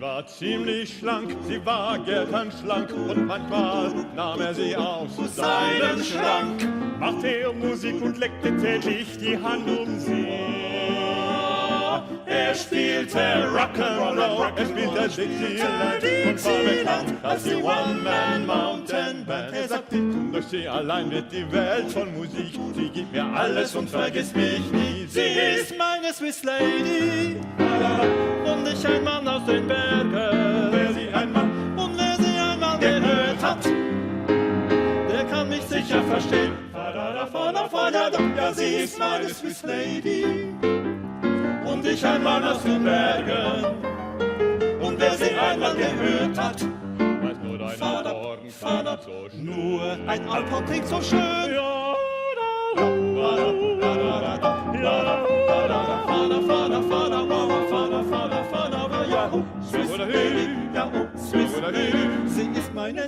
war ziemlich schlank, sie war gärternschlank und manchmal nahm er sie aus seinem Schrank, machte er Musik und leckte täglich die Hand um sie. Er spielte Rock'n'Roll, er spielte Dixieland und war bekannt als die One-Man-Mountain-Band. Er sagte, durch sie allein wird die Welt von Musik, sie gibt mir alles und vergisst mich nie. Sie ist meine Swiss Lady und ich ein Mann aus den Bergen. Wer sie einmal gehört hat, der kann mich sicher verstehen. Ja, sie ist meine Swiss Lady und ich ein Mann aus den Bergen. Und wer sie einmal gehört hat, weiß nur deine Morgen Vater so schön. Nur ein Alphorn klingt so schön. Ja,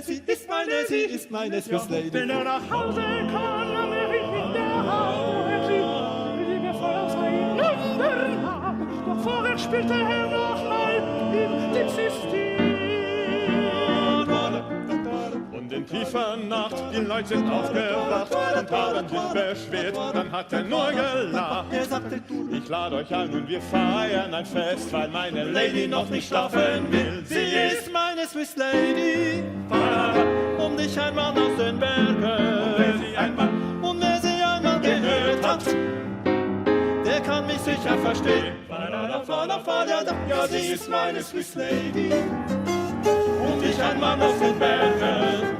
sie ist meine Swiss Lady. Wenn er nach Hause kann, dann wäre ich in der Haut. Wie wir voll auseinander haben. Doch vorher spielte er noch mal im Dixie-Stil. Und in tiefer Nacht, die Leute sind aufgewacht und haben sich beschwert, dann hat er nur gelacht. Er sagte, ich lade euch ein und wir feiern ein Fest, weil meine Lady noch nicht schlafen will. Sie ist meine Swiss Lady und ich ein Mann aus den Bergen. Und wer sie einmal gehört hat, der kann mich sicher verstehen. Ja, sie ist meine Swiss Lady und ich ein Mann aus den Bergen.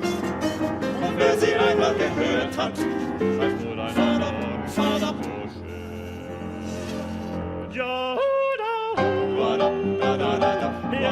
Und wer sie einmal gehört hat, weiß nur deine Morgen Vater so schön. Ja,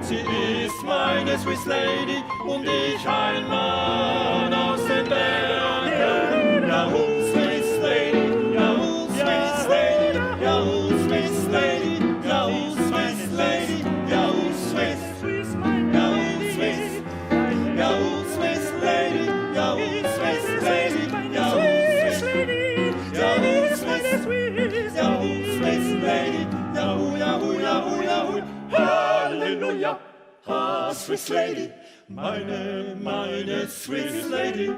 sie ist meine Swiss Lady und ich ein Mann aus den Bergen. Yahoo, Swiss Lady, Yahoo, Swiss Lady, Yahoo, Swiss Lady, Yahoo, Swiss Lady, Yahoo, Swiss, Yahoo, Swiss, Yahoo, Swiss Lady, Yahoo, Swiss Lady, Yahoo, Swiss Lady, Yahoo, Swiss, Yahoo, Swiss Lady, Yahoo, Yahoo, Yahoo, Yahoo. Halleluja, ah, Swiss Lady, meine Swiss Lady,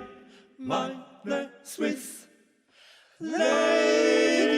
meine Swiss Lady.